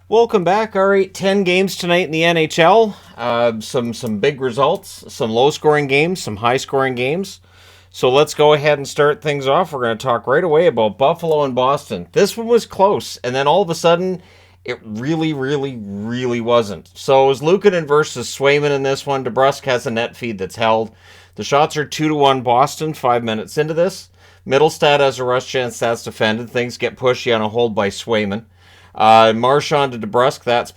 Welcome back. All right, 10 games tonight in the NHL. Some big results, some low-scoring games, some high-scoring games. So let's go ahead and start things off. We're going to talk right away about Buffalo and Boston. This one was close, and then all of a sudden, it really wasn't. So it was Luukkonen versus Swayman in this one. DeBrusk has a net feed that's held. The shots are 2-1 Boston 5 minutes into this. Middlestad has a rush chance that's defended. Things get pushy on a hold by Swayman. Marchand to DeBrusk, that's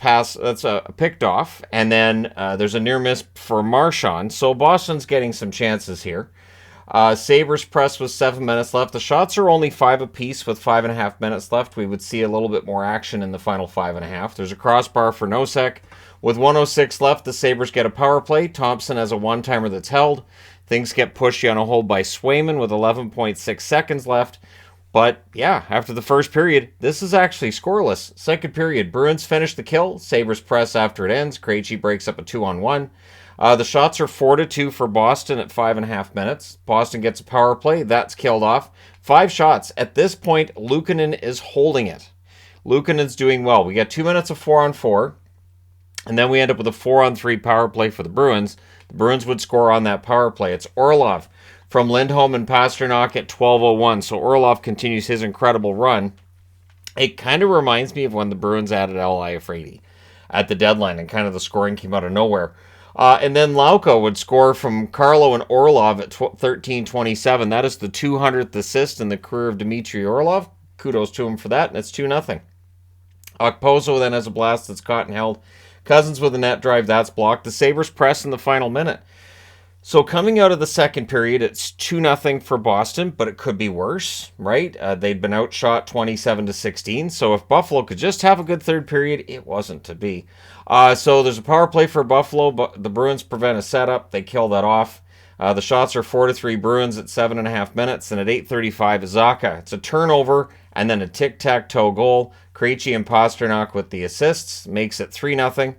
picked off, and then there's a near miss for Marchand. So Boston's getting some chances here. Sabres press with 7 minutes left. The shots are only 5 apiece with 5.5 minutes left. We would see a little bit more action in the final 5.5. There's a crossbar for Nosek. With 1:06 left, the Sabres get a power play. Thompson has a one-timer that's held. Things get pushy on a hold by Swayman with 11.6 seconds left. But yeah, after the first period, this is actually scoreless. Second period, Bruins finish the kill. Sabres press after it ends. Krejci breaks up a 2-on-1. The shots are 4-2 for Boston at 5.5 minutes. Boston gets a power play. That's killed off. 5 shots. At this point, Luukkonen is holding it. Luukkonen's doing well. We get 2 minutes of 4-on-4. And then we end up with a 4-on-3 power play for the Bruins. The Bruins would score on that power play. It's Orlov from Lindholm and Pasternak at 12:01. So Orlov continues his incredible run. It kind of reminds me of when the Bruins added Al-Iafrate at the deadline, and kind of the scoring came out of nowhere. And then Lauko would score from Carlo and Orlov at 13:27. That is the 200th assist in the career of Dmitry Orlov. Kudos to him for that, and it's 2-0. Okposo then has a blast that's caught and held. Cousins with a net drive, that's blocked. The Sabres press in the final minute. So coming out of the second period, it's 2-0 for Boston, but it could be worse, right? They'd been outshot 27-16. So if Buffalo could just have a good third period, it wasn't to be. So there's a power play for Buffalo, but the Bruins prevent a setup. They kill that off. The shots are 4-3 Bruins at 7.5 minutes, and at 8:35, Zacha. It's a turnover and then a tic-tac-toe goal. Krejci and Pasternak with the assists makes it 3-0.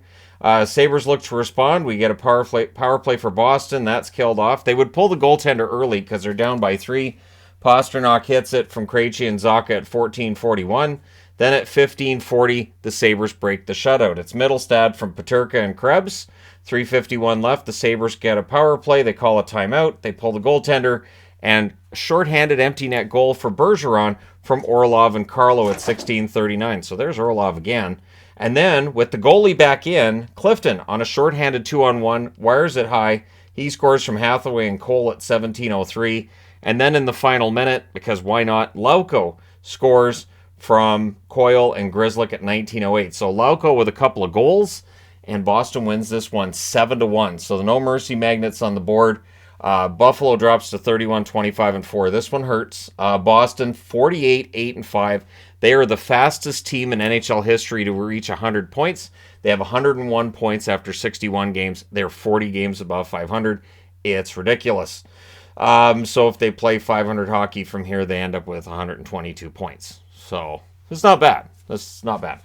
Sabres look to respond. We get a power play for Boston. That's killed off. They would pull the goaltender early because they're down by 3. Pasternak hits it from Krejci and Zacha at 14:41. Then at 15:40, the Sabres break the shutout. It's Middlestad from Peterka and Krebs. 3:51 left. The Sabres get a power play. They call a timeout. They pull the goaltender. And shorthanded empty net goal for Bergeron from Orlov and Carlo at 16:39. So there's Orlov again. And then, with the goalie back in, Clifton on a shorthanded 2-on-1, wires it high. He scores from Hathaway and Cole at 17:03. And then in the final minute, because why not, Lauko scores from Coyle and Grzelcyk at 19:08. So Lauko with a couple of goals, and Boston wins this one 7-1. So the no mercy magnets on the board. Buffalo drops to 31-25-4. This one hurts. Boston 48-8-5. They are the fastest team in NHL history to reach 100 points. They have 101 points after 61 games. They're 40 games above 500. It's ridiculous. So if they play 500 hockey from here, they end up with 122 points. So it's not bad. That's not bad.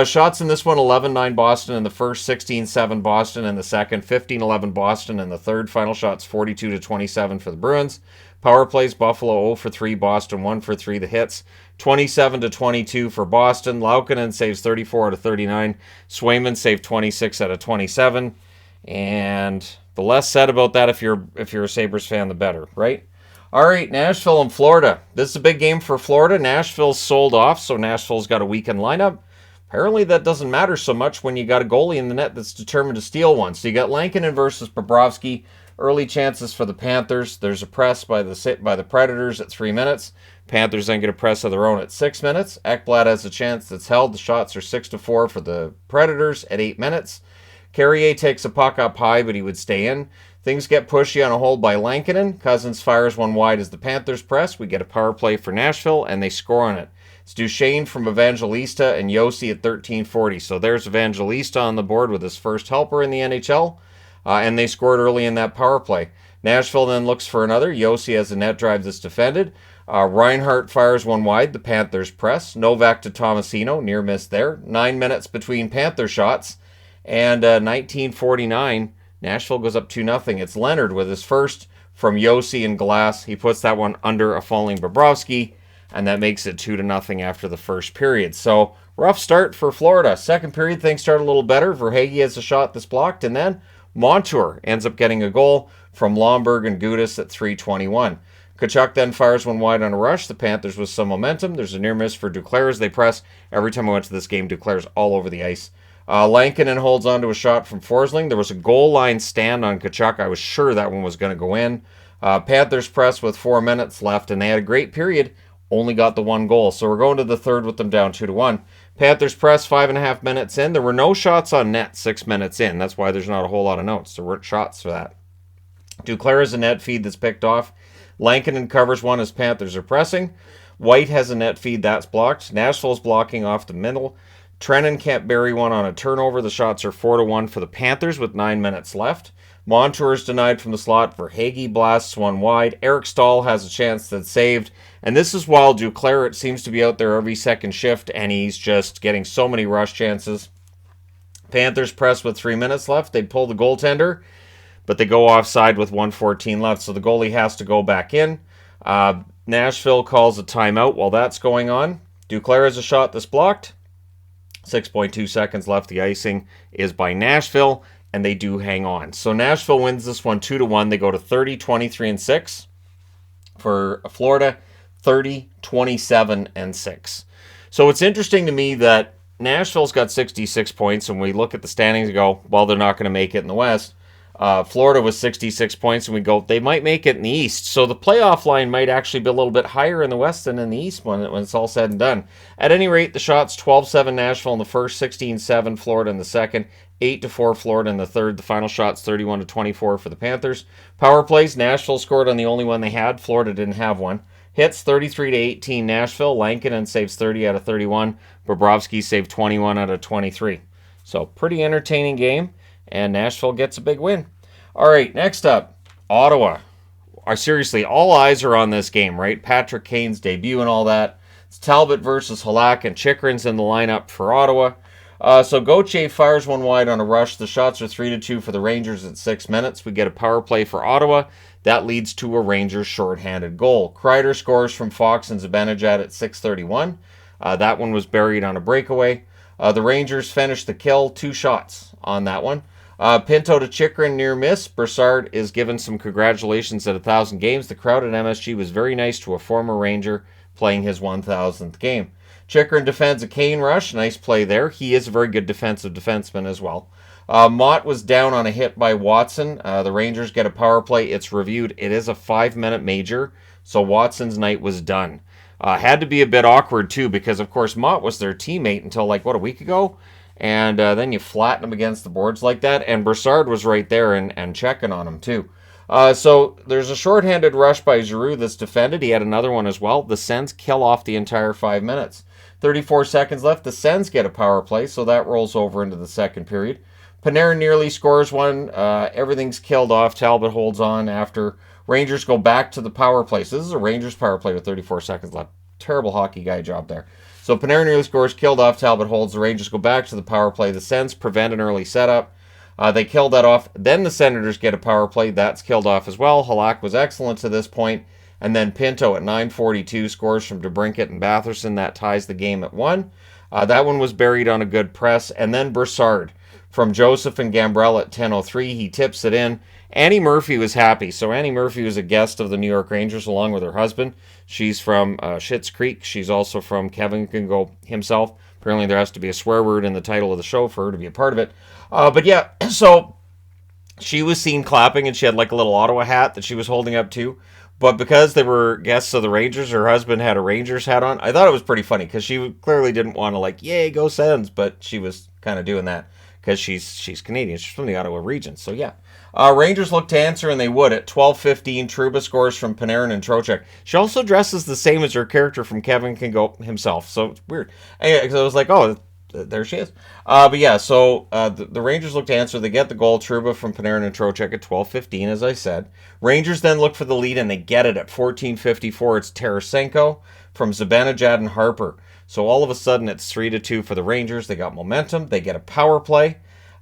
Shots in this one, 11-9 Boston in the first, 16-7 Boston in the second, 15-11 Boston in the third. Final shots 42-27 for the Bruins. Power plays, Buffalo 0-3, Boston 1-3. The hits 27-22 for Boston. Laukkonen saves 34/39. Swayman saved 26/27. And the less said about that if you're a Sabres fan, the better, right? All right, Nashville and Florida. This is a big game for Florida. Nashville's sold off, so Nashville's got a weakened lineup. Apparently that doesn't matter so much when you got a goalie in the net that's determined to steal one. So you got Lankinen versus Bobrovsky. Early chances for the Panthers. There's a press by the Predators at 3 minutes. Panthers then get a press of their own at 6 minutes. Ekblad has a chance that's held. The shots are 6-4 for the Predators at 8 minutes. Carrier takes a puck up high, but he would stay in. Things get pushy on a hold by Lankinen. Cousins fires one wide as the Panthers press. We get a power play for Nashville, and they score on it. It's Duchesne from Evangelista and Yossi at 13:40. So there's Evangelista on the board with his first helper in the NHL, and they scored early in that power play. Nashville then looks for another. Yossi has a net drive that's defended. Reinhart fires one wide. The Panthers press. Novak to Tomasino. Near miss there. 9 minutes between Panther shots. And 19:49, Nashville goes up 2-0. It's Leonard with his first from Yossi and Glass. He puts that one under a falling Bobrovsky. and that makes it 2-0 after the first period. So rough start for Florida. Second period, things start a little better. Verhaeghe has a shot that's blocked, and then Montour ends up getting a goal from Lomberg and Gudis at 3:21. Tkachuk then fires one wide on a rush. The Panthers with some momentum. There's a near miss for Duclair as they press. Every time I went to this game, Duclair's all over the ice. Lankinen holds on to a shot from Forsling. There was a goal line stand on Tkachuk. I was sure that one was going to go in. Panthers press with 4 minutes left, and they had a great period. Only got the one goal. So we're going to the third with them down 2-1. Panthers press 5.5 minutes in. There were no shots on net 6 minutes in. That's why there's not a whole lot of notes. There weren't shots for that. Duclair has a net feed that's picked off. Lankinen covers one as Panthers are pressing. White has a net feed that's blocked. Nashville's blocking off the middle. Trennan can't bury one on a turnover. The shots are 4-1 for the Panthers with 9 minutes left. Montour is denied from the slot. Verhaeghe blasts one wide. Eric Stahl has a chance that's saved. And this is while Duclair seems to be out there every second shift, and he's just getting so many rush chances. Panthers press with 3 minutes left. They pull the goaltender, but they go offside with 1:14 left, so the goalie has to go back in. Nashville calls a timeout while that's going on. Duclair has a shot that's blocked. 6.2 seconds left. The icing is by Nashville, and they do hang on. So Nashville wins this one 2-1. They go to 30, 23, and 6. For Florida, 30, 27, and 6. So it's interesting to me that Nashville's got 66 points, and we look at the standings and go, well, they're not going to make it in the West. Florida was 66 points, and we go, they might make it in the East. So the playoff line might actually be a little bit higher in the West than in the East when it's all said and done. At any rate, the shots 12-7 Nashville in the first, 16-7 Florida in the second, 8-4 Florida in the third. The final shots 31-24 for the Panthers. Power plays, Nashville scored on the only one they had. Florida didn't have one. Hits 33-18 Nashville. Lankinen saves 30 out of 31. Bobrovsky saved 21 out of 23. So pretty entertaining game. And Nashville gets a big win. All right, next up, Ottawa. Seriously, all eyes are on this game, right? Patrick Kane's debut and all that. It's Talbot versus Halak, and Chychrun's in the lineup for Ottawa. So Gauthier fires one wide on a rush. The shots are 3-2 for the Rangers at 6 minutes. We get a power play for Ottawa. That leads to a Rangers shorthanded goal. Kreider scores from Fox and Zibanejad at 6:31. That one was buried on a breakaway. The Rangers finish the kill, 2 shots on that one. Pinto to Chychrun near miss. Broussard is given some congratulations at 1,000 games. The crowd at MSG was very nice to a former Ranger playing his 1,000th game. Chychrun defends a Kane rush. Nice play there. He is a very good defensive defenseman as well. Mott was down on a hit by Watson. The Rangers get a power play. It's reviewed. It is a 5-minute major, so Watson's night was done. Had to be a bit awkward, too, because, of course, Mott was their teammate until, a week ago. And then you flatten him against the boards like that. And Broussard was right there and checking on him, too. So there's a shorthanded rush by Giroux that's defended. He had another one as well. The Sens kill off the entire 5 minutes. 34 seconds left. The Sens get a power play, so that rolls over into the second period. Panarin nearly scores one. Everything's killed off. Talbot holds on after Rangers go back to the power play. So this is a Rangers power play with 34 seconds left. Terrible hockey guy job there. So Panarin nearly scores, killed off, Talbot holds. The Rangers go back to the power play. The Sens prevent an early setup. They killed that off. Then the Senators get a power play. That's killed off as well. Halak was excellent to this point. And then Pinto at 9:42 scores from DeBrincat and Batherson. That ties the game at 1. That one was buried on a good press. And then Broussard from Joseph and Gambrell at 10:03. He tips it in. Annie Murphy was happy. So Annie Murphy was a guest of the New York Rangers along with her husband. She's from Schitt's Creek. She's also from Kevin Can Go himself. Apparently there has to be a swear word in the title of the show for her to be a part of it. But yeah, so she was seen clapping, and she had a little Ottawa hat that she was holding up too. But because they were guests of the Rangers, her husband had a Rangers hat on. I thought it was pretty funny because she clearly didn't want to yay, go Sens, but she was kind of doing that because she's Canadian. She's from the Ottawa region. So yeah. Rangers look to answer, and they would. At 12:15, Trouba scores from Panarin and Trocheck. She also dresses the same as her character from Kevin Can Go himself, so it's weird. Anyway, so I was like, oh, there she is. But yeah, so the Rangers look to answer. They get the goal, Trouba from Panarin and Trocheck at 12:15, as I said. Rangers then look for the lead, and they get it at 14:54. It's Tarasenko from Zibanejad and Harper. So all of a sudden, it's 3-2 for the Rangers. They got momentum. They get a power play.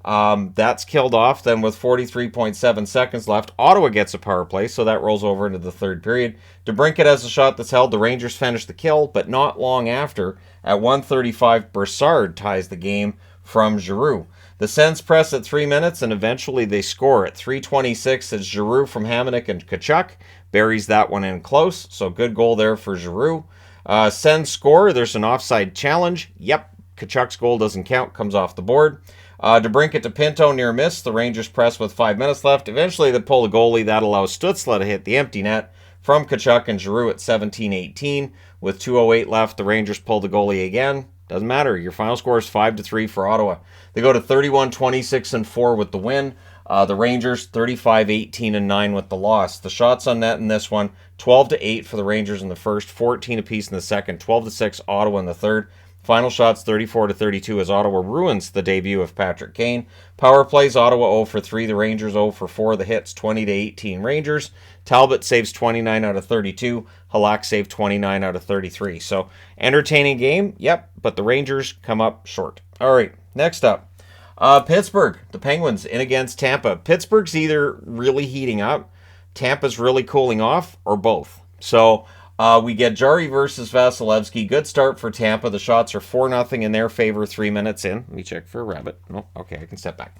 That's killed off. Then with 43.7 seconds left, Ottawa gets a power play, so that rolls over into the third period. DeBrincat has a shot that's held. The Rangers finish the kill, but not long after, at 1:35, Brassard ties the game from Giroux. The Sens press at 3 minutes, and eventually they score. At 3:26, it's Giroux from Hamonic and Tkachuk. Buries that one in close, so good goal there for Giroux. Sens score. There's an offside challenge. Yep, Tkachuk's goal doesn't count, comes off the board. DeBrincat to Pinto, near miss. The Rangers press with 5 minutes left. Eventually they pull the goalie. That allows Stützle to hit the empty net from Tkachuk and Giroux at 17:18. With 2:08 left, the Rangers pull the goalie again. Doesn't matter. Your final score is 5-3 for Ottawa. They go to 31-26-4 with the win. The Rangers 35-18-9 with the loss. The shots on net in this one, 12-8 for the Rangers in the first, 14 apiece in the second, 12-6 Ottawa in the third. Final shots 34-32 as Ottawa ruins the debut of Patrick Kane. Power plays, Ottawa 0 for 3, the Rangers 0 for 4. The hits 20-18 Rangers. Talbot saves 29 out of 32. Halak saved 29 out of 33. So entertaining game, yep, but the Rangers come up short. All right, next up. Pittsburgh, the Penguins in against Tampa. Pittsburgh's either really heating up, Tampa's really cooling off, or both. So we get Jari versus Vasilevsky. Good start for Tampa. The shots are 4-0 in their favor 3 minutes in. Let me check for a rabbit. Oh, okay, I can step back.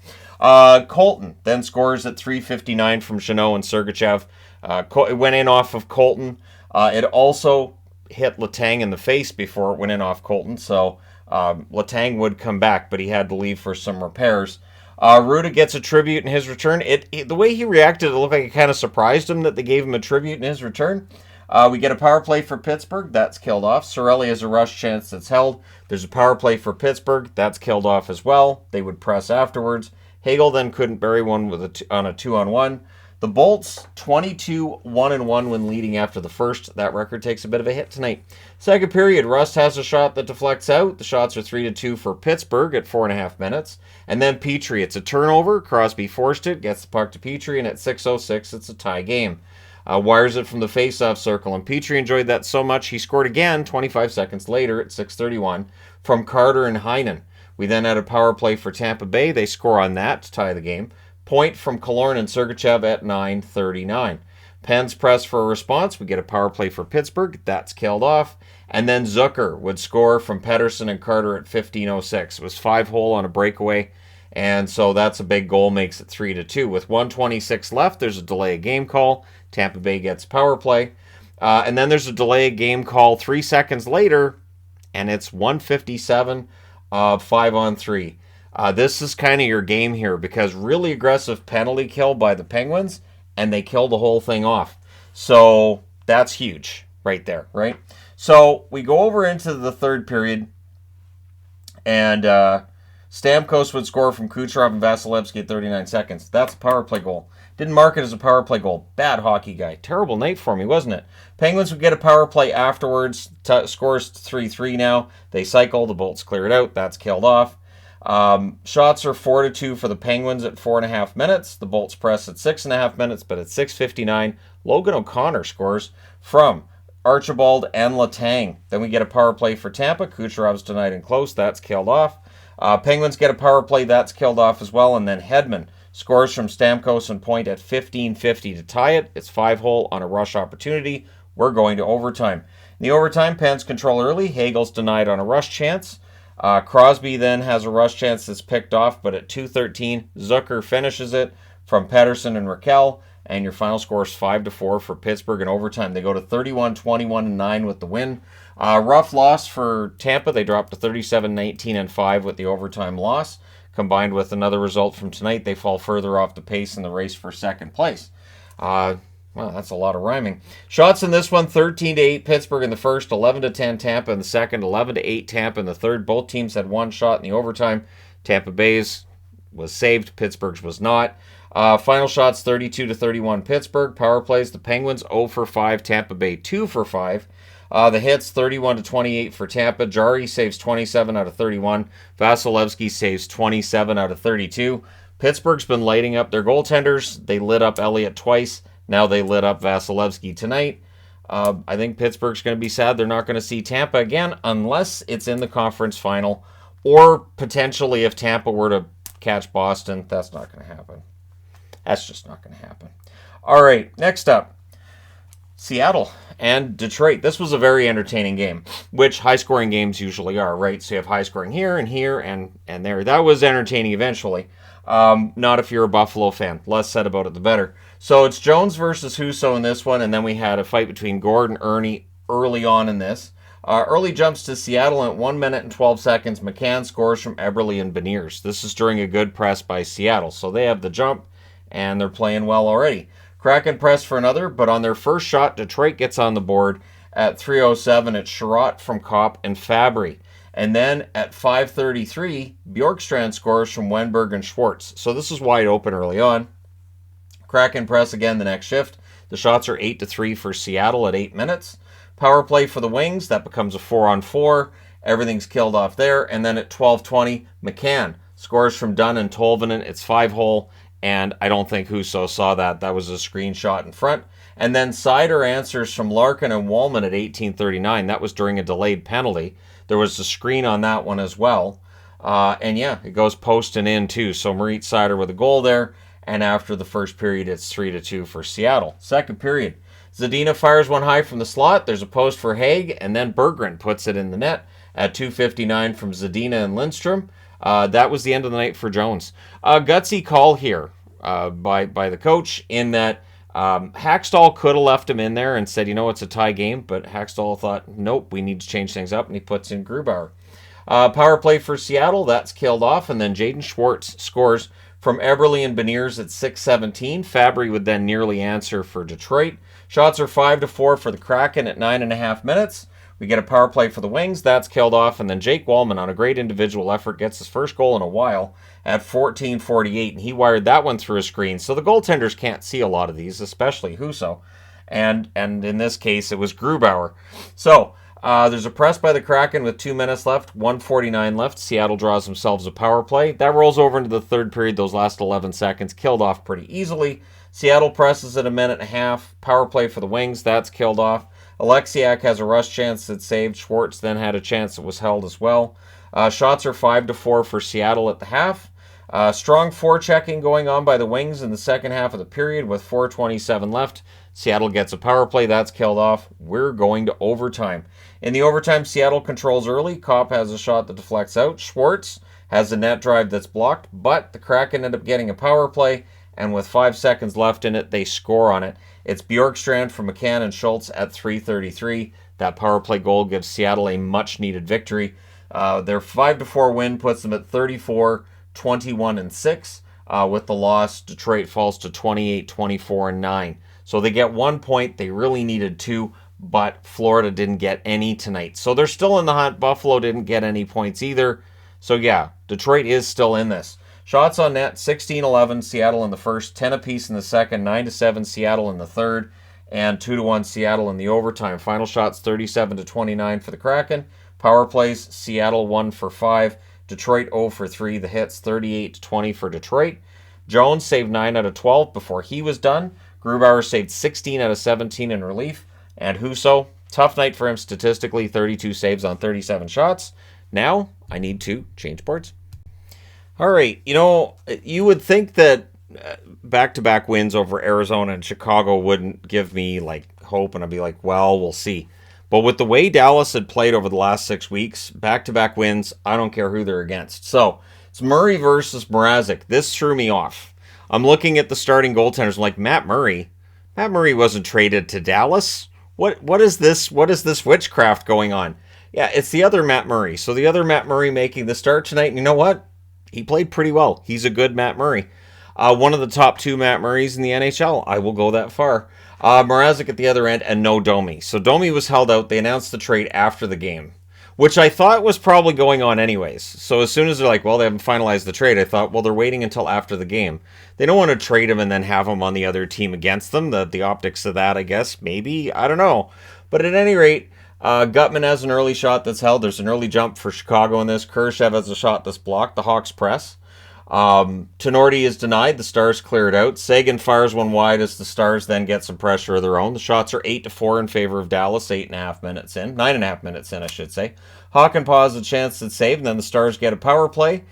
Colton then scores at 3:59 from Chanot and Sergachev. It went in off of Colton. It also hit Letang in the face before it went in off Colton, so Letang would come back, but he had to leave for some repairs. Ruda gets a tribute in his return. The way he reacted, it looked like it kind of surprised him that they gave him a tribute in his return. We get a power play for Pittsburgh. That's killed off. Cirelli has a rush chance that's held. There's a power play for Pittsburgh. That's killed off as well. They would press afterwards. Hagel then couldn't bury one on a 2-on-1. The Bolts, 22-1-1 when leading after the first. That record takes a bit of a hit tonight. Second period, Rust has a shot that deflects out. The shots are 3-2 for Pittsburgh at 4.5 minutes. And then Petrie, it's a turnover. Crosby forced it, gets the puck to Petrie, and at 6:06, it's a tie game. Wires it from the face-off circle, and Petrie enjoyed that so much he scored again 25 seconds later at 6:31 from Carter and Heinen. We then had a power play for Tampa Bay. They score on that to tie the game. Point from Killorn and Sergachev at 9:39. Pens press for a response. We get a power play for Pittsburgh. That's killed off. And then Zucker would score from Pettersson and Carter at 15:06. It was 5-hole on a breakaway. And so that's a big goal, makes it 3-2. With 1:26 left, there's a delay of game call. Tampa Bay gets power play. And then there's a delay of game call 3 seconds later, and it's 1:57, 5-on-3. This is kind of your game here because really aggressive penalty kill by the Penguins, and they kill the whole thing off. So that's huge right there, right? So we go over into the third period, and Stamkos would score from Kucherov and Vasilevsky at 39 seconds. That's a power play goal. Didn't mark it as a power play goal. Bad hockey guy. Terrible night for me, wasn't it? Penguins would get a power play afterwards. Scores 3-3 now. They cycle. The Bolts clear it out. That's killed off. Shots are 4-2 for the Penguins at 4.5 minutes. The Bolts press at 6.5 minutes, but at 6:59, Logan O'Connor scores from Archibald and Letang. Then we get a power play for Tampa. Kucherov's denied and close. That's killed off. Penguins get a power play. That's killed off as well. And then Hedman scores from Stamkos and Point at 15:50 to tie it. It's 5-hole on a rush opportunity. We're going to overtime. In the overtime, Pens control early. Hagel's denied on a rush chance. Crosby then has a rush chance that's picked off, but at 2:13, Zucker finishes it from Pettersson and Raquel, and your final score is 5-4 for Pittsburgh in overtime. They go to 31-21-9 with the win. Rough loss for Tampa. They dropped to 37-19-5 with the overtime loss. Combined with another result from tonight, they fall further off the pace in the race for second place. Well, that's a lot of rhyming. Shots in this one, 13-8 Pittsburgh in the first, 11-10 Tampa in the second, 11-8 Tampa in the third. Both teams had one shot in the overtime. Tampa Bay's was saved, Pittsburgh's was not. Final shots, 32-31 Pittsburgh. Power plays, the Penguins 0 for 5, Tampa Bay 2 for 5. The hits, 31-28 for Tampa. Jari saves 27 out of 31. Vasilevsky saves 27 out of 32. Pittsburgh's been lighting up their goaltenders. They lit up Elliott twice. Now they lit up Vasilevsky tonight. I think Pittsburgh's going to be sad they're not going to see Tampa again unless it's in the conference final, or potentially if Tampa were to catch Boston. That's not going to happen. That's just not going to happen. All right, next up, Seattle and Detroit. This was a very entertaining game, which high-scoring games usually are, right? So you have high-scoring here and here and there. That was entertaining eventually. Not if you're a Buffalo fan. Less said about it, the better. So it's Jones versus Husso in this one, and then we had a fight between Gord and Ernie early on in this. Early jumps to Seattle at 1 minute and 12 seconds. McCann scores from Eberle and Beniers. This is during a good press by Seattle. So they have the jump, and they're playing well already. Kraken press for another, but on their first shot, Detroit gets on the board at 3:07. It's Sherratt from Kopp and Fabry. And then at 5:33, Bjorkstrand scores from Wenberg and Schwartz. So this is wide open early on. Kraken press again the next shift. The shots are 8-3 for Seattle at 8 minutes. Power play for the Wings. That becomes a 4-on-4. Everything's killed off there. And then at 12:20, McCann scores from Dunn and Tolvanen. It's 5-hole. And I don't think Husso saw that. That was a screenshot in front. And then Sider answers from Larkin and Wallman at 18:39. That was during a delayed penalty. There was a screen on that one as well. And yeah, it goes post and in too. So Marit Sider with a goal there. And after the first period, it's 3-2 for Seattle. Second period, Zadina fires one high from the slot. There's a post for Haig. And then Berggren puts it in the net at 2:59 from Zadina and Lindstrom. That was the end of the night for Jones. Gutsy call here by the coach in that Hackstall could have left him in there and said, you know, it's a tie game, but Hackstall thought, nope, we need to change things up, and he puts in Grubauer. Power play for Seattle, that's killed off, and then Jaden Schwartz scores from Eberle and Beniers at 6:17. Fabry would then nearly answer for Detroit. Shots are 5-4 for the Kraken at 9.5 minutes. We get a power play for the Wings. That's killed off. And then Jake Wallman, on a great individual effort, gets his first goal in a while at 14:48. And he wired that one through a screen. So the goaltenders can't see a lot of these, especially Husso. And in this case, it was Grubauer. So there's a press by the Kraken with 2 minutes left, 1:49 left. Seattle draws themselves a power play. That rolls over into the third period. Those last 11 seconds killed off pretty easily. Seattle presses at a minute and a half. Power play for the Wings. That's killed off. Alexiak has a rush chance that's saved. Schwartz then had a chance that was held as well. Shots are 5-4 for Seattle at the half. Strong forechecking going on by the Wings in the second half of the period with 4:27 left. Seattle gets a power play. That's killed off. We're going to overtime. In the overtime, Seattle controls early. Kopp has a shot that deflects out. Schwartz has a net drive that's blocked, but the Kraken end up getting a power play, and with 5 seconds left in it, they score on it. It's Bjorkstrand from McCann and Schultz at 3:33. That power play goal gives Seattle a much-needed victory. Their 5-4 win puts them at 34, 21, and 6. With the loss, Detroit falls to 28, 24, and 9. So they get 1 point. They really needed 2, but Florida didn't get any tonight. So they're still in the hunt. Buffalo didn't get any points either. So yeah, Detroit is still in this. Shots on net, 16-11 Seattle in the first, 10 apiece in the second, 9-7 Seattle in the third, and 2-1 Seattle in the overtime. Final shots, 37-29 for the Kraken. Power plays, Seattle 1 for 5, Detroit 0 for 3. The hits, 38-20 for Detroit. Jones saved 9 out of 12 before he was done. Grubauer saved 16 out of 17 in relief. And Husso, tough night for him statistically, 32 saves on 37 shots. Now, I need to change boards. All right, you know, you would think that back-to-back wins over Arizona and Chicago wouldn't give me, like, hope, and I'd be like, well, we'll see. But with the way Dallas had played over the last 6 weeks, back-to-back wins, I don't care who they're against. So, it's Murray versus Mrazek. This threw me off. I'm looking at the starting goaltenders. I'm like, Matt Murray? Matt Murray wasn't traded to Dallas? What is this? What is this witchcraft going on? Yeah, it's the other Matt Murray. So the other Matt Murray making the start tonight, and you know what? He played pretty well. He's a good Matt Murray. One of the top 2 Matt Murrays in the NHL. I will go that far. Mrazek at the other end, and no Domi. So Domi was held out. They announced the trade after the game, which I thought was probably going on anyways. So as soon as they're like, well, they haven't finalized the trade, I thought, well, they're waiting until after the game. They don't want to trade him and then have him on the other team against them. The optics of that, I guess, maybe. I don't know. But at any rate, Gutman has an early shot that's held. There's an early jump for Chicago in this. Kurashev has a shot that's blocked. The Hawks press. Tenorti is denied. The Stars clear it out. Sagan fires one wide as the Stars then get some pressure of their own. The shots are 8-4 in favor of Dallas. 8.5 minutes in. 9.5 minutes in, I should say. Hakanpää has a chance that's saved, and then the Stars get a power play.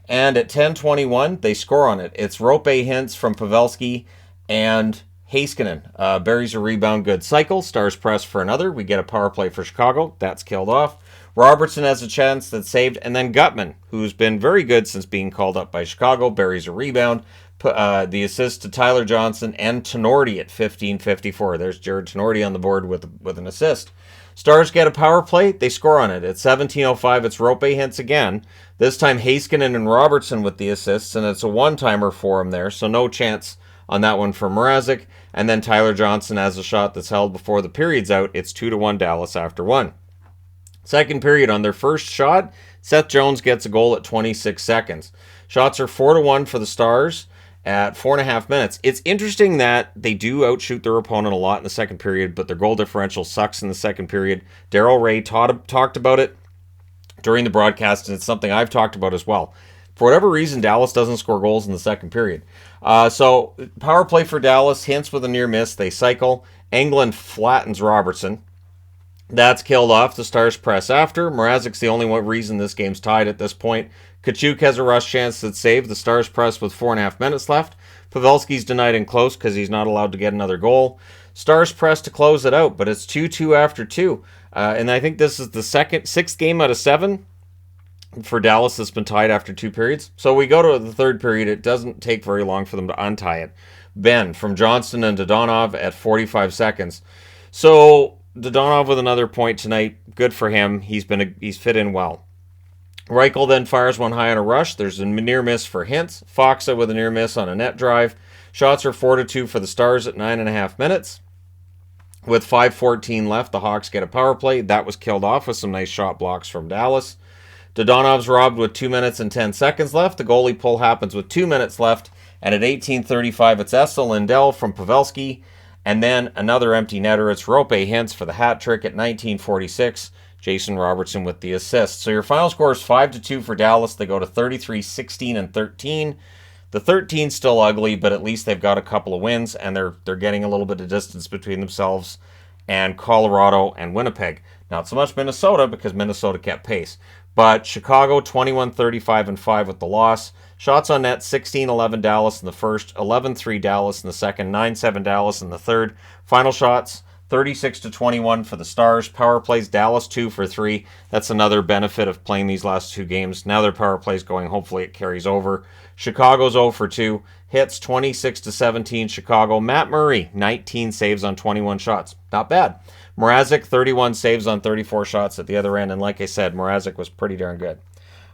And at 10:21, they score on it. It's rope hints from Pavelski and Heiskanen. Buries a rebound, good cycle. Stars press for another. We get a power play for Chicago. That's killed off. Robertson has a chance that's saved. And then Gutman, who's been very good since being called up by Chicago, buries a rebound. The assist to Tyler Johnson and Tenorti at 15:54. There's Jared Tenorti on the board with an assist. Stars get a power play. They score on it. At 17:05, it's rope hints again. This time Heiskanen and Robertson with the assists, and it's a one-timer for him there, so no chance on that one for Mrazek. And then Tyler Johnson has a shot that's held before the period's out. It's 2-1 Dallas after one. Second period, on their first shot, Seth Jones gets a goal at 26 seconds. Shots are 4-1 for the Stars at 4.5 minutes. It's interesting that they do outshoot their opponent a lot in the second period, but their goal differential sucks in the second period. Daryl Ray talked about it during the broadcast, and it's something I've talked about as well. For whatever reason, Dallas doesn't score goals in the second period. So power play for Dallas, Hintz with a near miss. They cycle. Englund flattens Robertson. That's killed off. The Stars press after. Mrazek's the only one reason this game's tied at this point. Kachuk has a rush chance that's saved. The Stars press with 4.5 minutes left. Pavelski's denied in close because he's not allowed to get another goal. Stars press to close it out, but it's 2-2 after 2. And I think this is the sixth game out of 7 for Dallas that's been tied after 2 periods. So we go to the third period. It doesn't take very long for them to untie it. Ben from Johnston and Dodonov at 45 seconds. So Dodonov with another point tonight. Good for him. He's fit in well. Reichel then fires one high on a rush. There's a near miss for Hintz. Foxa with a near miss on a net drive. Shots are 4-2 for the Stars at 9.5 minutes. With 5:14 left, the Hawks get a power play. That was killed off with some nice shot blocks from Dallas. Dodonov's robbed with 2 minutes and 10 seconds left. The goalie pull happens with 2 minutes left. And at 18:35, it's Essa Lindell from Pavelski. And then another empty netter. It's Rope Hintz for the hat trick at 19:46. Jason Robertson with the assist. So your final score is 5-2 for Dallas. They go to 33, 16, and 13. The 13's still ugly, but at least they've got a couple of wins, and they're getting a little bit of distance between themselves and Colorado and Winnipeg. Not so much Minnesota, because Minnesota kept pace. But Chicago, 21, 35, and 5 with the loss. Shots on net, 16-11 Dallas in the first, 11-3 Dallas in the second, 9-7 Dallas in the third. Final shots, 36-21 for the Stars. Power plays, Dallas 2 for 3. That's another benefit of playing these last 2 games. Now their power plays going. Hopefully it carries over. Chicago's 0 for 2. Hits 26-17 Chicago. Matt Murray, 19 saves on 21 shots. Not bad. Mrazek, 31 saves on 34 shots at the other end. And like I said, Mrazek was pretty darn good.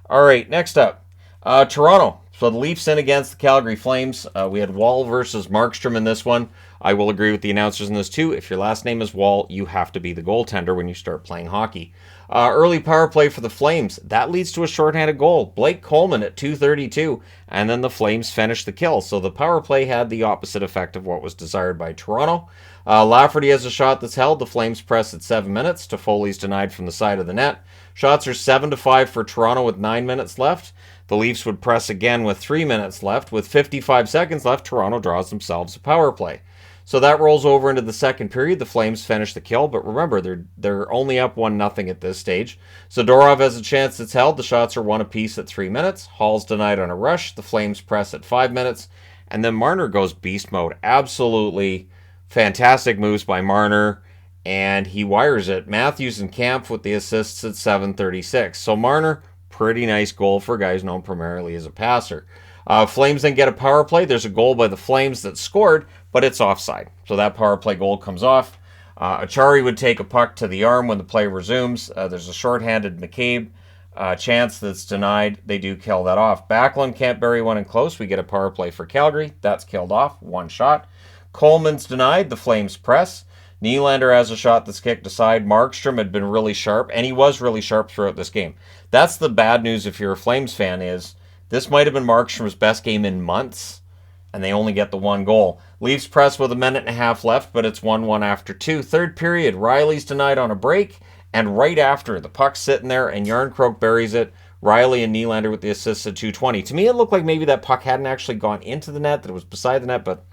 All right, next up, Toronto. So the Leafs in against the Calgary Flames. We had Wall versus Markstrom in this one. I will agree with the announcers in this too. If your last name is Wall, you have to be the goaltender when you start playing hockey. Early power play for the Flames. That leads to a shorthanded goal. Blake Coleman at 2:32, and then the Flames finish the kill. So the power play had the opposite effect of what was desired by Toronto. Lafferty has a shot that's held. The Flames press at 7 minutes. Toffoli's denied from the side of the net. Shots are 7-5 for Toronto with 9 minutes left. The Leafs would press again with 3 minutes left. With 55 seconds left, Toronto draws themselves a power play. So that rolls over into the second period. The Flames finish the kill, but remember, they're only up 1-0 at this stage. Zadorov has a chance that's held. The shots are 1 apiece at 3 minutes. Hall's denied on a rush. The Flames press at 5 minutes. And then Marner goes beast mode. Absolutely fantastic moves by Marner, and he wires it. Matthews and Kampf with the assists at 7:36. So Marner, pretty nice goal for guys known primarily as a passer. Flames then get a power play. There's a goal by the Flames that's scored, but it's offside. So that power play goal comes off. Achari would take a puck to the arm when the play resumes. There's a shorthanded McCabe chance that's denied. They do kill that off. Backlund can't bury one in close. We get a power play for Calgary. That's killed off. 1 shot. Coleman's denied. The Flames press. Nylander has a shot that's kicked aside. Markstrom had been really sharp, and he was really sharp throughout this game. That's the bad news if you're a Flames fan, is this might have been Markstrom's best game in months, and they only get the 1 goal. Leafs press with 1.5 minutes left, but it's 1-1 after 2. Third period, Riley's denied on a break, and right after, the puck's sitting there, and Yarncroke buries it. Riley and Nylander with the assists at 2:20. To me, it looked like maybe that puck hadn't actually gone into the net, that it was beside the net, but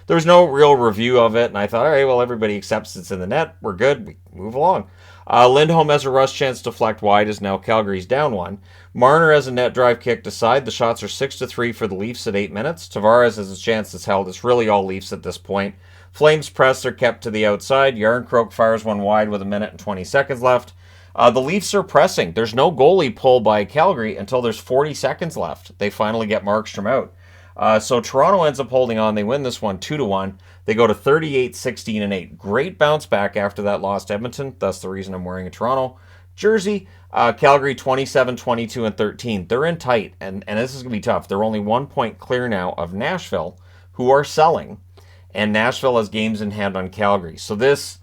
there was no real review of it, and I thought, all right, well, everybody accepts it's in the net. We're good. We move along. Lindholm has a rush chance to deflect wide as now Calgary's down one. Marner has a net drive kick to side. The shots are 6-3 for the Leafs at 8 minutes. Tavares has a chance that's held. It's really all Leafs at this point. Flames press are kept to the outside. Yarncroke fires one wide with 1:20 left. The Leafs are pressing. There's no goalie pull by Calgary until there's 40 seconds left. They finally get Markstrom out. So Toronto ends up holding on. They win this one 2-1. They go to 38, 16, and 8. Great bounce back after that loss to Edmonton. That's the reason I'm wearing a Toronto jersey. Calgary 27, 22, and 13. They're in tight, and this is going to be tough. They're only 1 point clear now of Nashville, who are selling, and Nashville has games in hand on Calgary. So this,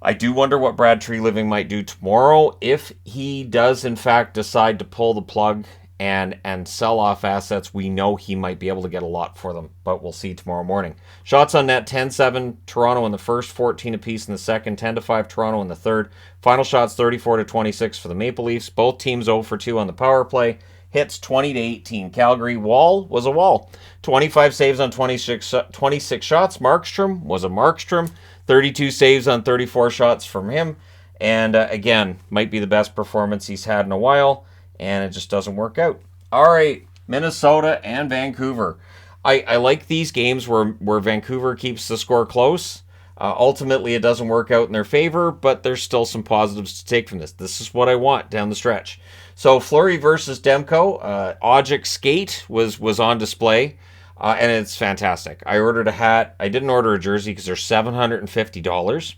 I do wonder what Brad Treliving might do tomorrow if he does, in fact, decide to pull the plug and sell off assets. We know he might be able to get a lot for them, but we'll see tomorrow morning. Shots on net, 10-7 Toronto in the first, 14 apiece in the second, 10-5 Toronto in the third. Final shots, 34-26 for the Maple Leafs. Both teams 0-2 on the power play. Hits 20-18. Calgary wall was a wall. 25 saves on 26 shots. Markstrom was a Markstrom. 32 saves on 34 shots from him. And again, might be the best performance he's had in a while. And it just doesn't work out. All right, Minnesota and Vancouver. I like these games where Vancouver keeps the score close. Ultimately, it doesn't work out in their favor, but there's still some positives to take from this. This is what I want down the stretch. So Fleury versus Demko. Ojic skate was on display, and it's fantastic. I ordered a hat. I didn't order a jersey because they're $750.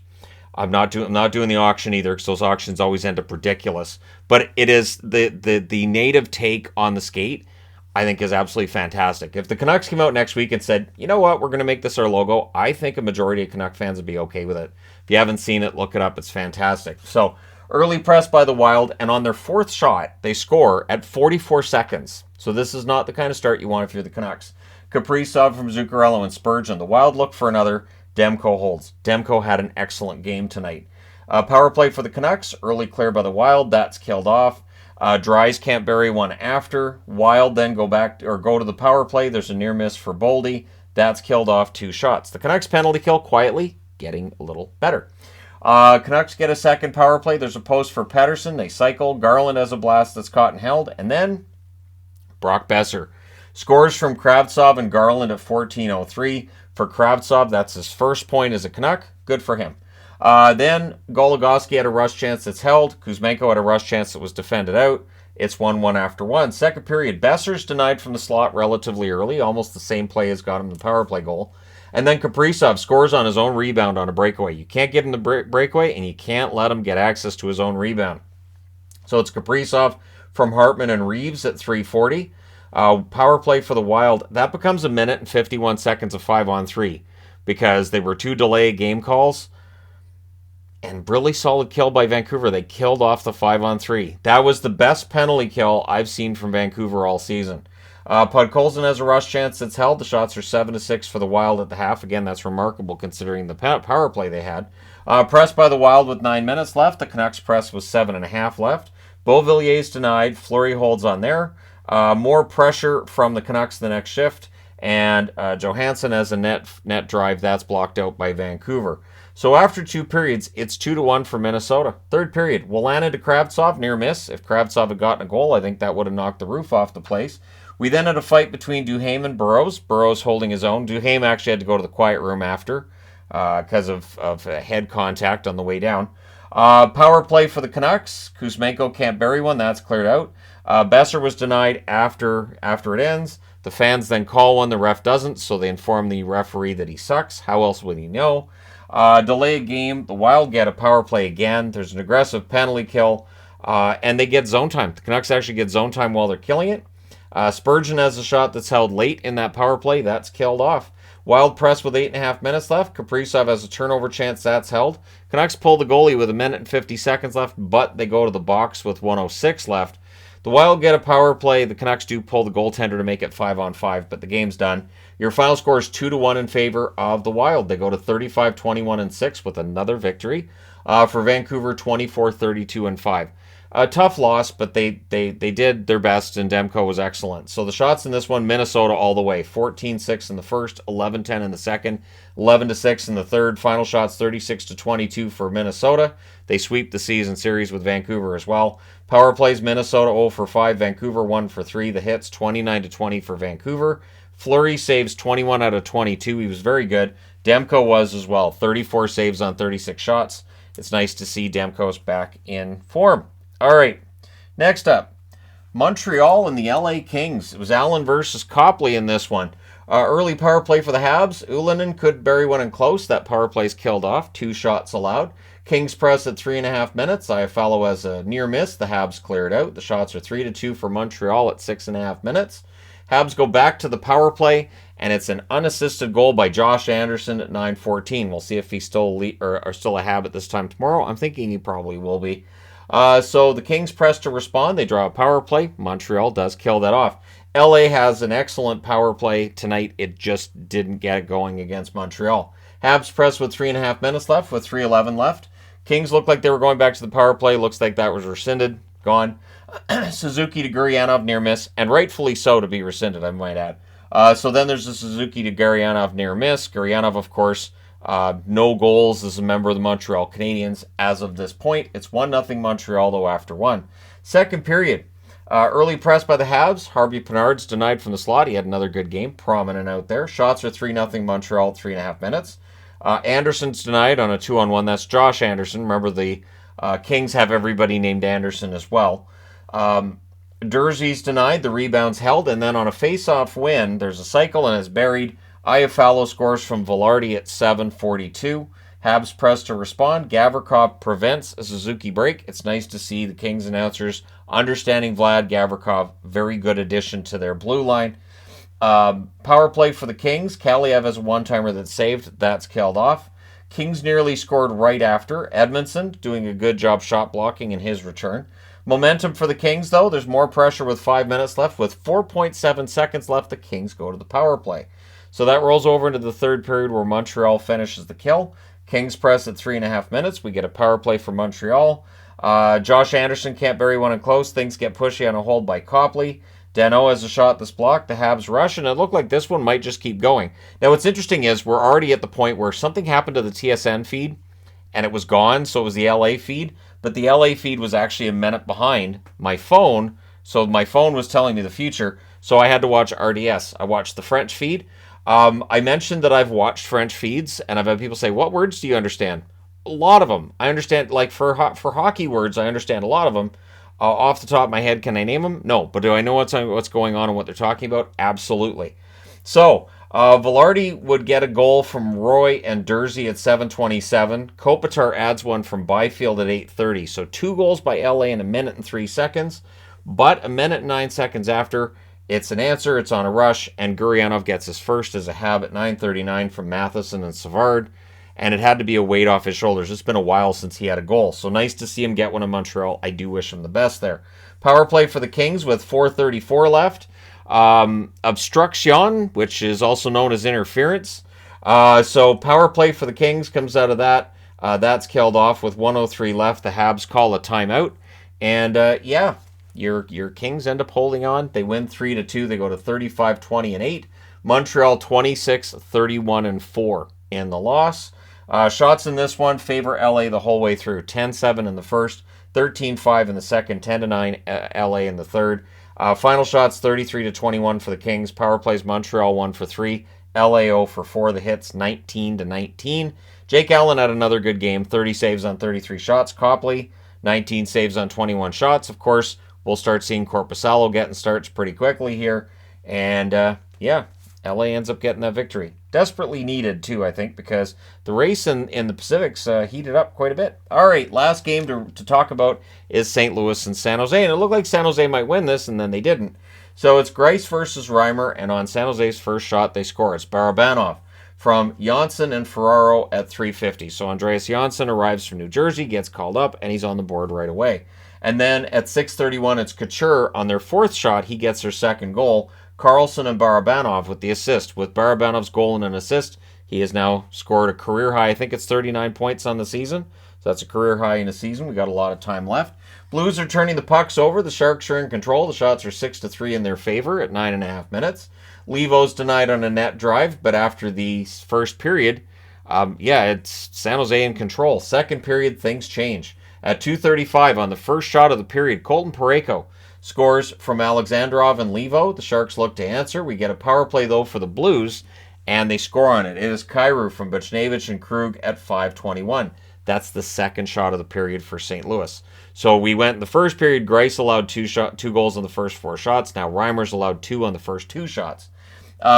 I'm not doing the auction either because those auctions always end up ridiculous. But it is the native take on the skate, I think, is absolutely fantastic. If the Canucks came out next week and said, you know what, we're going to make this our logo, I think a majority of Canuck fans would be okay with it. If you haven't seen it, look it up. It's fantastic. So early press by the Wild, and on their fourth shot, they score at 44 seconds. So this is not the kind of start you want if you're the Canucks. Kaprizov from Zuccarello and Spurgeon. The Wild look for another. Demko holds. Demko had an excellent game tonight. Power play for the Canucks. Early clear by the Wild. That's killed off. Dries can't bury one after. Wild then go to the power play. There's a near miss for Boldy. That's killed off 2 shots. The Canucks penalty kill quietly getting a little better. Canucks get a second power play. There's a post for Pettersson. They cycle. Garland has a blast that's caught and held. And then Brock Besser scores from Kravtsov and Garland at 14:03. For Kravtsov, that's his first point as a Canuck. Good for him. Then Goligoski had a rush chance that's held. Kuzmenko had a rush chance that was defended out. It's 1-1 after one. Second period, Besser's denied from the slot relatively early. Almost the same play as got him the power play goal. And then Kaprizov scores on his own rebound on a breakaway. You can't give him the breakaway, and you can't let him get access to his own rebound. So it's Kaprizov from Hartman and Reeves at 3:40. Power play for the Wild, that becomes 1 minute and 51 seconds of 5-on-3 because they were 2 delay game calls. And really solid kill by Vancouver. They killed off the 5-on-3. That was the best penalty kill I've seen from Vancouver all season. Podkolzin has a rush chance that's held. The shots are 7-6 for the Wild at the half. Again, that's remarkable considering the power play they had. Pressed by the Wild with 9 minutes left. The Canucks press with 7.5 left. Beauvillier's denied. Fleury holds on there. More pressure from the Canucks the next shift, and Johansson has a net drive that's blocked out by Vancouver. So after 2 periods, it's 2-1 for Minnesota. Third period, Wallana to Kravtsov, near miss. If Kravtsov had gotten a goal, I think that would have knocked the roof off the place. We then had a fight between Duhaime and Burrows. Burrows holding his own. Duhaime actually had to go to the quiet room after because of head contact on the way down. Power play for the Canucks. Kuzmenko can't bury one. That's cleared out. Besser was denied after it ends. The fans then call one. The ref doesn't, so they inform the referee that he sucks. How else would he know? Delay a game. The Wild get a power play again. There's an aggressive penalty kill, and they get zone time. The Canucks actually get zone time while they're killing it. Spurgeon has a shot that's held late in that power play. That's killed off. Wild press with 8.5 minutes left. Kaprizov has a turnover chance. That's held. Canucks pull the goalie with 1 minute and 50 seconds left, but they go to the box with 1:06 left. The Wild get a power play. The Canucks do pull the goaltender to make it 5-on-5, but the game's done. Your final score is 2-1 in favor of the Wild. They go to 35-21-6 with another victory. For Vancouver, 24-32-5. A tough loss, but they did their best, and Demko was excellent. So the shots in this one, Minnesota all the way. 14-6 in the first, 11-10 in the second, 11-6 in the third. Final shots 36-22 for Minnesota. They sweep the season series with Vancouver as well. Power plays, Minnesota 0 for 5, Vancouver 1 for 3. The hits 29-20 for Vancouver. Fleury saves 21 out of 22. He was very good. Demko was as well. 34 saves on 36 shots. It's nice to see Demko's back in form. All right, next up, Montreal and the LA Kings. It was Allen versus Copley in this one. Early power play for the Habs. Ylönen could bury one in close. That power play's killed off. 2 shots allowed. Kings press at 3.5 minutes. Iafallo has a near miss. The Habs cleared out. The shots are 3-2 for Montreal at 6.5 minutes. Habs go back to the power play, and it's an unassisted goal by Josh Anderson at 9:14. We'll see if he's still still a Hab at this time tomorrow. I'm thinking he probably will be. So the Kings press to respond. They draw a power play. Montreal does kill that off. LA has an excellent power play tonight. It just didn't get it going against Montreal. Habs press with 3.5 minutes left, with 3:11 left. Kings looked like they were going back to the power play. Looks like that was rescinded. Gone. Suzuki to Gurianov near miss, and rightfully so to be rescinded, I might add. So then there's the Suzuki to Gurianov near miss. Gurianov, of course, no goals as a member of the Montreal Canadiens as of this point. It's 1-0 Montreal, though, after one. Second period. Early press by the Habs. Harvey Pinard's denied from the slot. He had another good game, prominent out there. Shots are 3-0 Montreal at 3.5 minutes. Anderson's denied on a 2-on-1. That's Josh Anderson. Remember, the Kings have everybody named Anderson as well. Durzi's denied. The rebound's held. And then on a face-off win, there's a cycle and it's buried. Iafallo scores from Velarde at 7:42. Habs press to respond. Gavrikov prevents a Suzuki break. It's nice to see the Kings announcers understanding Vlad Gavrikov. Very good addition to their blue line. Power play for the Kings. Kaliev has a one-timer that's saved. That's killed off. Kings nearly scored right after. Edmondson doing a good job shot blocking in his return. Momentum for the Kings, though. There's more pressure with 5 minutes left. With 4.7 seconds left, the Kings go to the power play. So that rolls over into the third period where Montreal finishes the kill. Kings press at 3.5 minutes. We get a power play for Montreal. Josh Anderson can't bury one in close. Things get pushy on a hold by Copley. Danault has a shot that's blocked. The Habs rush, and it looked like this one might just keep going. Now, what's interesting is we're already at the point where something happened to the TSN feed, and it was gone, so it was the LA feed. But the LA feed was actually a minute behind my phone, so my phone was telling me the future, so I had to watch RDS. I watched the French feed. I mentioned that I've watched French feeds, and I've had people say, what words do you understand? A lot of them. I understand, like for hockey words, I understand a lot of them. Off the top of my head, can I name them? No. But do I know what's going on and what they're talking about? Absolutely. So, Velarde would get a goal from Roy and Durzi at 7:27. Kopitar adds one from Byfield at 8:30. So 2 goals by LA in 1 minute and 3 seconds. But 1 minute and 9 seconds after, it's an answer. It's on a rush. And Gurianov gets his first as a Hab at 9:39 from Matheson and Savard. And it had to be a weight off his shoulders. It's been a while since he had a goal. So nice to see him get one in Montreal. I do wish him the best there. Power play for the Kings with 4:34 left. Obstruction, which is also known as interference. So power play for the Kings comes out of that. That's killed off with 1:03 left. The Habs call a timeout. And yeah, your Kings end up holding on. They win 3-2. They go to 35-20-8. Montreal 26-31-4 in the loss. Shots in this one favor LA the whole way through. 10-7 in the first, 13-5 in the second, 10-9 LA in the third. Final shots 33-21 for the Kings. Power plays Montreal 1 for 3. LA 0 for 4. The hits 19-19. Jake Allen had another good game. 30 saves on 33 shots. Copley 19 saves on 21 shots. Of course, we'll start seeing Korpisalo getting starts pretty quickly here. And yeah, LA ends up getting that victory. Desperately needed, too, I think, because the race in the Pacifics heated up quite a bit. All right, last game to talk about is St. Louis and San Jose. And it looked like San Jose might win this, and then they didn't. So it's Greiss versus Reimer, and on San Jose's first shot, they score. It's Barabanov from Janssen and Ferraro at 3:50. So Andreas Janssen arrives from New Jersey, gets called up, and he's on the board right away. And then at 6:31, it's Couture. On their fourth shot, he gets their second goal. Carlson and Barabanov with the assist. With Barabanov's goal and an assist, he has now scored a career high, I think it's 39 points on the season. So that's a career high in a season. We got a lot of time left. Blues are turning the pucks over. The Sharks are in control. The shots are 6-3 in their favor at 9.5 minutes. Levo's denied on a net drive, but after the first period, it's San Jose in control. Second period, things change. At 2:35 on the first shot of the period, Colton Parayko scores from Alexandrov and Levo. The Sharks look to answer. We get a power play, though, for the Blues, and they score on it. It is Kyrou from Buchnevich and Krug at 5:21. That's the second shot of the period for St. Louis. So we went in the first period. Greiss allowed two goals on the first 4 shots. Now Reimer's allowed 2 on the first 2 shots.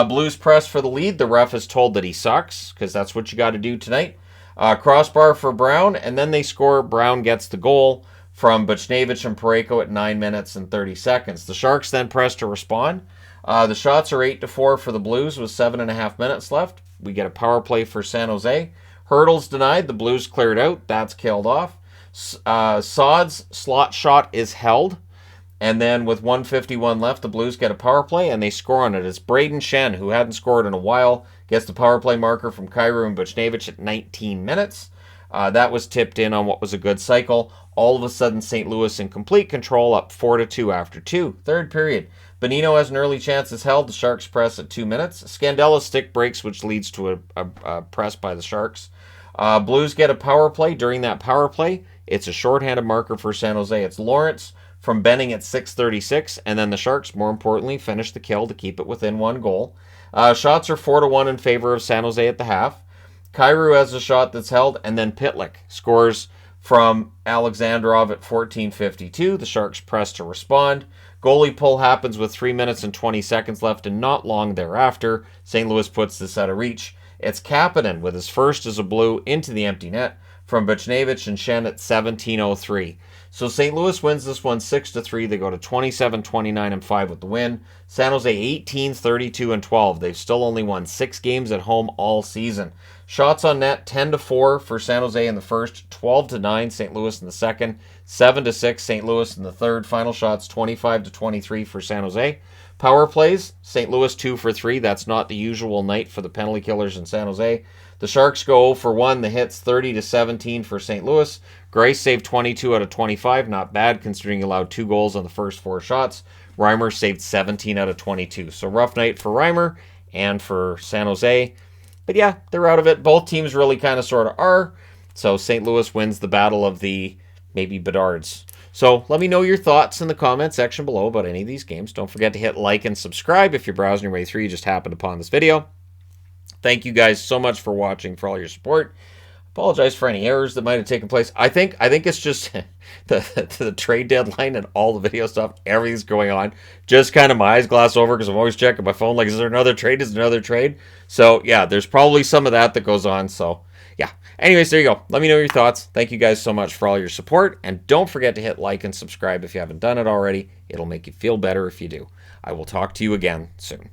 Blues press for the lead. The ref is told that he sucks, because that's what you got to do tonight. Crossbar for Brown, and then they score. Brown gets the goal from Buchnevich and Parayko at 9 minutes and 30 seconds. The Sharks then press to respond. The shots are 8-4 for the Blues with 7.5 minutes left. We get a power play for San Jose. Hurdles denied. The Blues cleared out. That's killed off. Sod's slot shot is held. And then with 1:51 left, the Blues get a power play, and they score on it. It's Braden Shen, who hadn't scored in a while, gets the power play marker from Kyrou and Buchnevich at 19 minutes. That was tipped in on what was a good cycle. All of a sudden, St. Louis in complete control, up 4-2 after 2. Third period. Bonino has an early chance is held. The Sharks press at 2 minutes. Scandella stick breaks, which leads to a press by the Sharks. Blues get a power play. During that power play, it's a shorthanded marker for San Jose. It's Lawrence from Benning at 6:36, and then the Sharks, more importantly, finish the kill to keep it within 1 goal. Shots are 4-1 in favor of San Jose at the half. Kyrou has a shot that's held, and then Pitlick scores from Alexandrov at 14:52. The Sharks press to respond. Goalie pull happens with 3 minutes and 20 seconds left, and not long thereafter, St. Louis puts this out of reach. It's Kapanen with his first as a Blue into the empty net from Buchnevich and Shen at 17:03. So St. Louis wins this one 6-3. They go to 27-29-5 with the win. San Jose 18-32-12. They've still only won 6 games at home all season. Shots on net 10-4 for San Jose in the first, 12-9 St. Louis in the second, 7-6 St. Louis in the third. Final shots 25-23 for San Jose. Power plays, St. Louis 2 for 3. That's not the usual night for the penalty killers in San Jose. The Sharks go 0 for 1. The hits 30-17 for St. Louis. Greiss saved 22 out of 25. Not bad considering he allowed 2 goals on the first 4 shots. Reimer saved 17 out of 22. So rough night for Reimer and for San Jose. But yeah, they're out of it. Both teams really kind of sort of are. So St. Louis wins the battle of the maybe Bedards. So let me know your thoughts in the comment section below about any of these games. Don't forget to hit like and subscribe if you're browsing your way through. You just happened upon this video. Thank you guys so much for watching, for all your support. Apologize for any errors that might have taken place. I think it's just the trade deadline and all the video stuff, everything's going on. Just kind of my eyes glass over because I'm always checking my phone like, is there another trade? Is there another trade? So yeah, there's probably some of that goes on. So yeah. Anyways, there you go. Let me know your thoughts. Thank you guys so much for all your support. And don't forget to hit like and subscribe if you haven't done it already. It'll make you feel better if you do. I will talk to you again soon.